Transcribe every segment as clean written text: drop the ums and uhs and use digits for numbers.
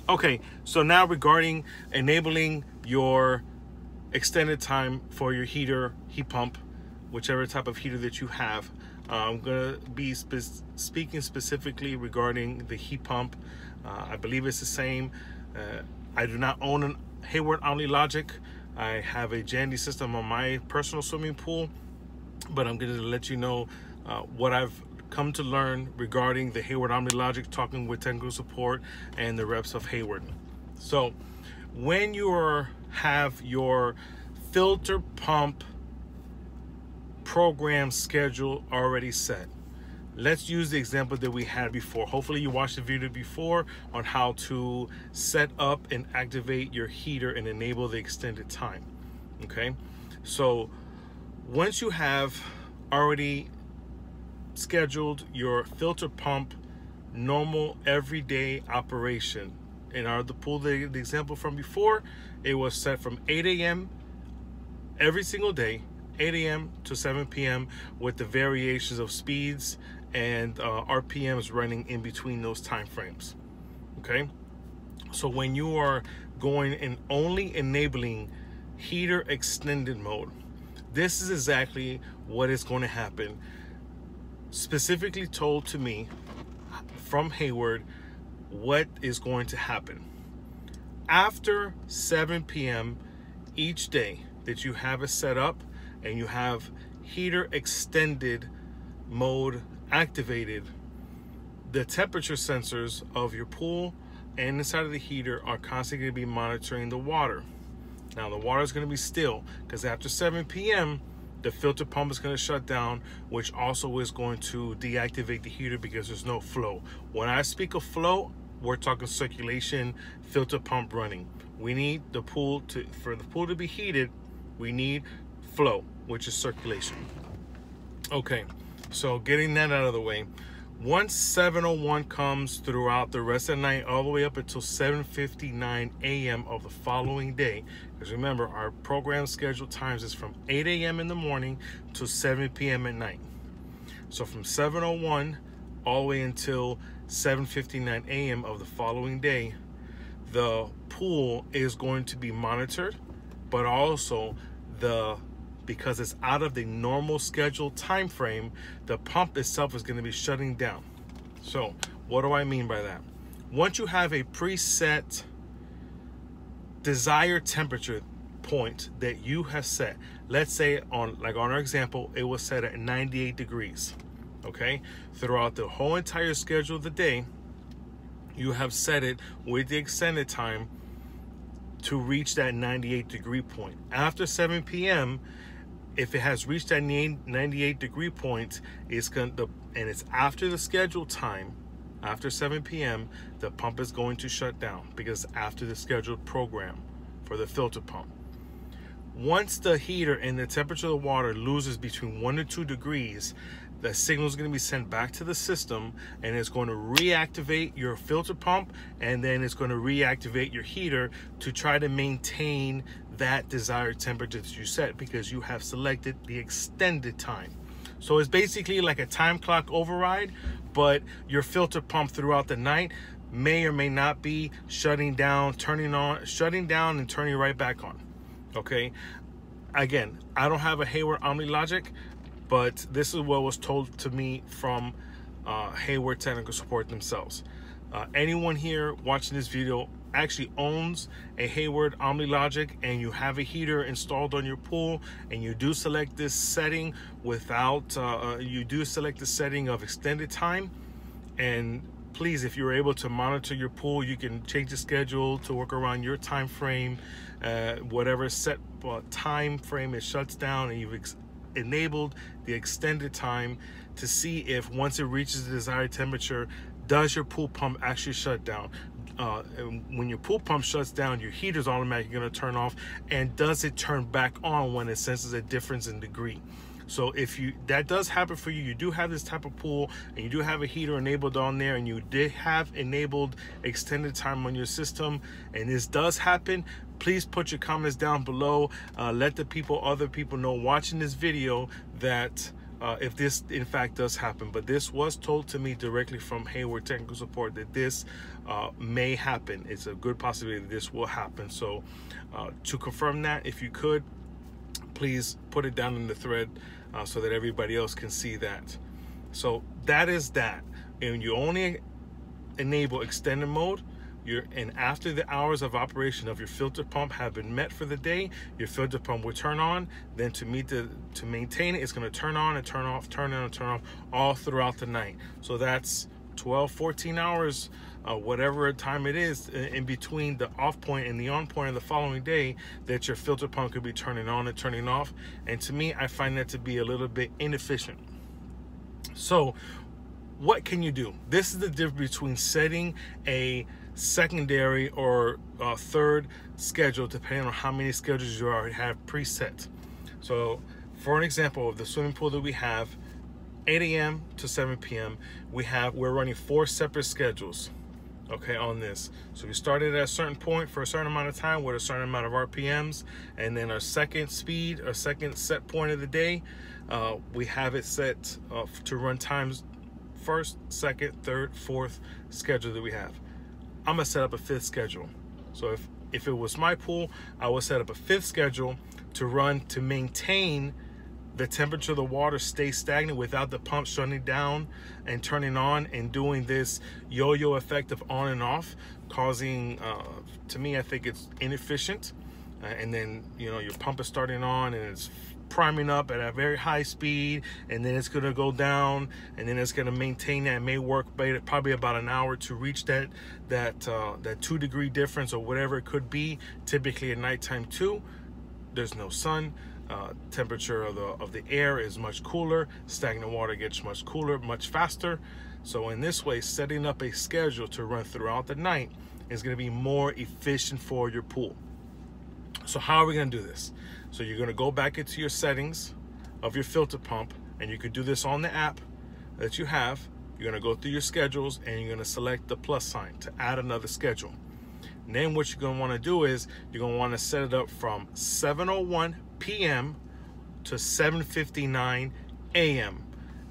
Okay, so now regarding enabling your extended time for your heater, heat pump, whichever type of heater that you have, I'm going to be speaking specifically regarding the heat pump. I believe it's the same. I do not own a Hayward OmniLogic. I have a Jandy system on my personal swimming pool, but I'm going to let you know what I've come to learn regarding the Hayward OmniLogic, talking with technical support and the reps of Hayward. So when you have your filter pump program schedule already set, let's use the example that we had before. Hopefully you watched the video before on how to set up and activate your heater and enable the extended time. Okay, so once you have already scheduled your filter pump normal everyday operation, in the pool, the example from before, it was set from 8 a.m. every single day, 8 a.m. to 7 p.m. with the variations of speeds and RPMs running in between those time frames. Okay, so when you are going and only enabling heater extended mode, this is exactly what is going to happen, specifically told to me from Hayward what is going to happen. After 7 p.m. each day that you have it set up and you have heater extended mode activated, the temperature sensors of your pool and inside of the heater are constantly going to be monitoring the water. Now the water is going to be still because after 7 p.m. the filter pump is going to shut down, which also is going to deactivate the heater because there's no flow. When I speak of flow, we're talking circulation, filter pump running. We need the pool for the pool to be heated, we need flow, which is circulation. Okay, so getting that out of the way, once 7:01 comes throughout the rest of the night, all the way up until 7:59 a.m. of the following day, because remember, our program scheduled times is from 8 a.m. in the morning to 7 p.m. at night. So from 7:01 all the way until 7:59 a.m. of the following day, the pool is going to be monitored, but also because it's out of the normal scheduled time frame, the pump itself is going to be shutting down. So what do I mean by that? Once you have a preset desired temperature point that you have set, let's say on our example, it was set at 98 degrees. Okay, throughout the whole entire schedule of the day, you have set it with the extended time to reach that 98 degree point. After 7 p.m., if it has reached that 98 degree point, and it's after the scheduled time, after 7 p.m., the pump is going to shut down because after the scheduled program for the filter pump. Once the heater and the temperature of the water loses between 1 to 2 degrees, the signal is going to be sent back to the system, and it's going to reactivate your filter pump, and then it's going to reactivate your heater to try to maintain that desired temperature that you set because you have selected the extended time. So it's basically like a time clock override, but your filter pump throughout the night may or may not be shutting down, turning on, shutting down, and turning right back on. Okay, again, I don't have a Hayward OmniLogic, but this is what was told to me from Hayward technical support themselves. Anyone here watching this video actually owns a Hayward OmniLogic and you have a heater installed on your pool, and you do select this setting without you do select the setting of extended time, and please, if you're able to monitor your pool, you can change the schedule to work around your time frame, whatever set time frame it shuts down, and you've enabled the extended time to see if once it reaches the desired temperature, does your pool pump actually shut down. When your pool pump shuts down, your heater's automatically going to turn off, and does it turn back on when it senses a difference in degree. So if that does happen for you, you do have this type of pool and you do have a heater enabled on there, and you did have enabled extended time on your system, and this does happen, please put your comments down below. Let other people know watching this video that if this in fact does happen. But this was told to me directly from Hayward technical support that this may happen. It's a good possibility that this will happen. So to confirm that, if you could, please put it down in the thread so that everybody else can see that. So that is that. And you only enable extended mode, and after the hours of operation of your filter pump have been met for the day, your filter pump will turn on. Then to maintain it, it's going to turn on and turn off, turn on and turn off all throughout the night. So that's 12, 14 hours, whatever time it is in between the off point and the on point of the following day, that your filter pump could be turning on and turning off. And to me, I find that to be a little bit inefficient. So what can you do? This is the difference between setting a secondary or third schedule, depending on how many schedules you already have preset. So for an example of the swimming pool that we have, 8 a.m. to 7 p.m. we're running 4 separate schedules, okay, on this. So we started at a certain point for a certain amount of time with a certain amount of RPMs, and then our second speed, our second set point of the day, we have it set to run times first, second, third, fourth schedule that we have. I'm gonna set up a 5th schedule. So if it was my pool, I would set up a 5th schedule to run to maintain the temperature of the water stay stagnant without the pump shutting down and turning on and doing this yo-yo effect of on and off, causing, to me, I think it's inefficient. And then, you know, your pump is starting on and it's priming up at a very high speed, and then it's going to go down, and then it's going to maintain that. It may work probably about an hour to reach that 2-degree difference or whatever it could be. Typically at nighttime too, there's no sun, temperature of the air is much cooler, stagnant water gets much cooler much faster. So in this way, setting up a schedule to run throughout the night is going to be more efficient for your pool. So how are we going to do this? So you're going to go back into your settings of your filter pump, and you could do this on the app that you have. You're going to go through your schedules, and you're going to select the plus sign to add another schedule. And then what you're going to want to do is you're going to want to set it up from 7:01 p.m. to 7:59 a.m.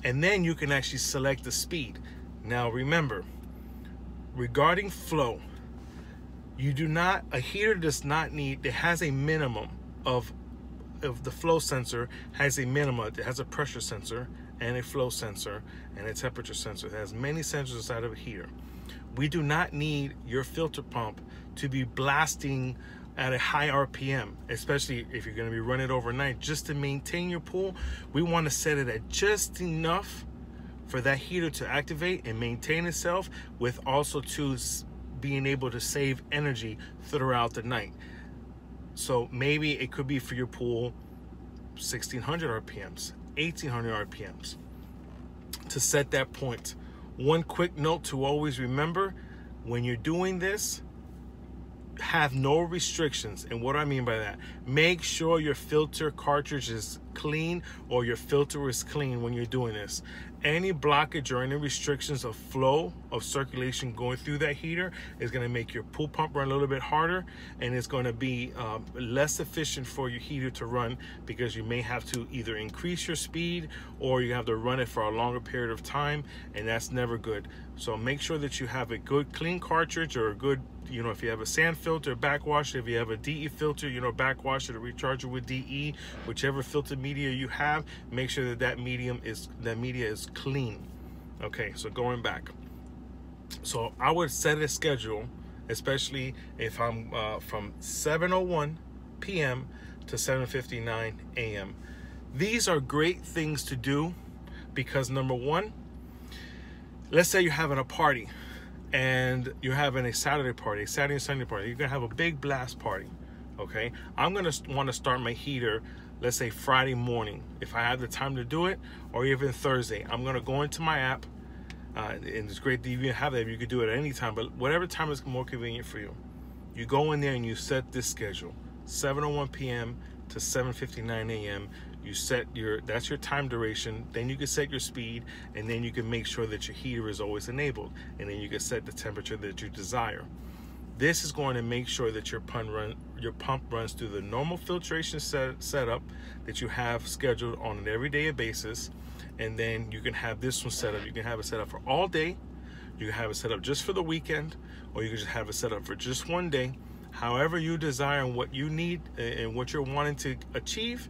And then you can actually select the speed. Now remember, regarding flow, a heater does not need, it has a minimum of the flow sensor has a minimum. It has a pressure sensor and a flow sensor and a temperature sensor. It has many sensors inside of a heater. We do not need your filter pump to be blasting at a high RPM, especially if you're going to be running overnight. Just to maintain your pool, we want to set it at just enough for that heater to activate and maintain itself, with also to being able to save energy throughout the night. So maybe it could be for your pool 1600 RPMs, 1800 RPMs to set that point. One quick note to always remember: when you're doing this, have no restrictions. And what do I mean by that? Make sure your filter cartridge is clean, or your filter is clean when you're doing this. Any blockage or any restrictions of flow of circulation going through that heater is going to make your pool pump run a little bit harder, and it's going to be less efficient for your heater to run, because you may have to either increase your speed or you have to run it for a longer period of time, and that's never good. So make sure that you have a good clean cartridge, or a good, you know, if you have a sand filter, backwash it. If you have a DE filter, you know, backwash it or recharge it with DE. Whichever filter media you have, make sure that that media is clean. Okay, so going back, so I would set a schedule, especially if I'm from 7:01 p.m. to 7:59 a.m. These are great things to do because, number one, let's say you're having a party and you're having a Saturday party, Saturday and Sunday party. You're gonna have a big blast party. Okay, I'm gonna want to start my heater, let's say Friday morning, if I have the time to do it, or even Thursday. I'm gonna go into my app, and it's great that you even have that. You could do it at any time, but whatever time is more convenient for you. You go in there and you set this schedule, 7:01 p.m. to 7:59 a.m. You set that's your time duration. Then you can set your speed, and then you can make sure that your heater is always enabled, and then you can set the temperature that you desire. This is going to make sure that your pump runs through the normal filtration setup that you have scheduled on an everyday basis. And then you can have this one set up. You can have it set up for all day. You can have it set up just for the weekend, or you can just have it set up for just one day. However you desire and what you need and what you're wanting to achieve,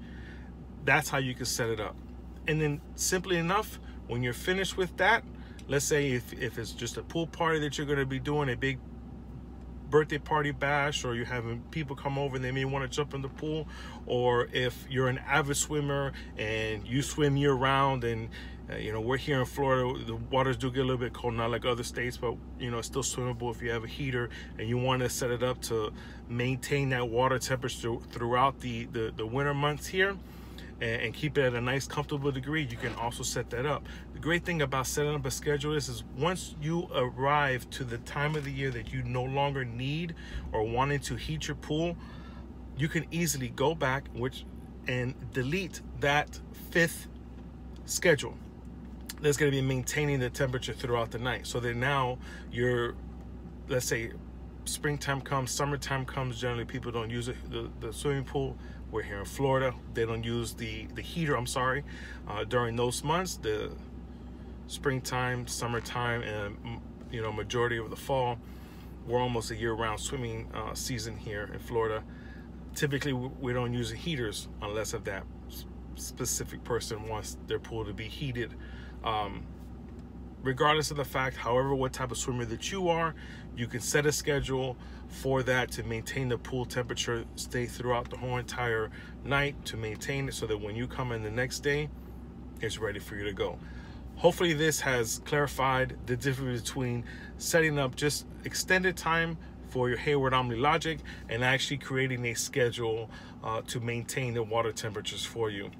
that's how you can set it up. And then simply enough, when you're finished with that, let's say if it's just a pool party that you're going to be doing, a big birthday party bash, or you're having people come over and they may want to jump in the pool, or if you're an avid swimmer and you swim year round, and you know, we're here in Florida, the waters do get a little bit cold, not like other states, but you know, it's still swimmable if you have a heater and you want to set it up to maintain that water temperature throughout the winter months here, and keep it at a nice comfortable degree. You can also set that up. The great thing about setting up a schedule is once you arrive to the time of the year that you no longer need or wanting to heat your pool, you can easily go back and delete that 5th schedule that's going to be maintaining the temperature throughout the night. So that now you're, let's say springtime comes, summertime comes, generally people don't use the swimming pool. We're here in Florida, they don't use the heater, I'm sorry, during those months, the springtime, summertime, and you know, majority of the fall. We're almost a year-round swimming season here in Florida. Typically we don't use the heaters unless if that specific person wants their pool to be heated. Regardless of the fact, however, what type of swimmer that you are, you can set a schedule for that to maintain the pool temperature, stay throughout the whole entire night, to maintain it so that when you come in the next day, it's ready for you to go. Hopefully this has clarified the difference between setting up just extended time for your Hayward OmniLogic and actually creating a schedule to maintain the water temperatures for you.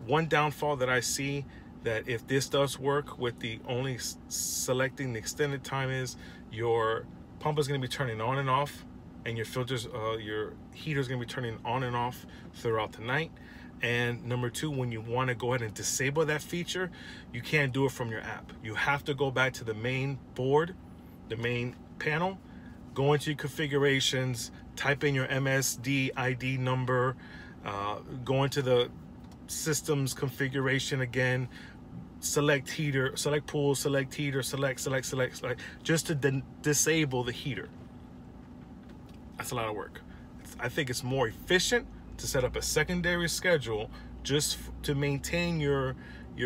One downfall that I see, that if this does work with the only selecting the extended time, is your pump is going to be turning on and off, and your filters, your heater is going to be turning on and off throughout the night. And number 2, when you want to go ahead and disable that feature, you can't do it from your app. You have to go back to the main board, the main panel, go into your configurations, type in your MSD ID number, go into the systems configuration again, select heater, select pool, select heater, select, just to disable the heater. That's a lot of work. I think it's more efficient to set up a secondary schedule just to maintain your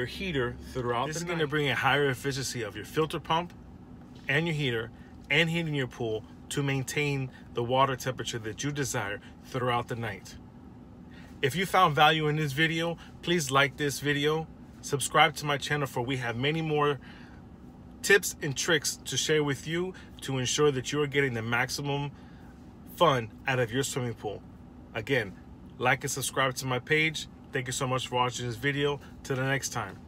heater throughout the night. This is going to bring a higher efficiency of your filter pump and your heater and heating your pool to maintain the water temperature that you desire throughout the night. If you found value in this video, please like this video, subscribe to my channel, for we have many more tips and tricks to share with you to ensure that you are getting the maximum fun out of your swimming pool. Again, like and subscribe to my page. Thank you so much for watching this video. Till the next time.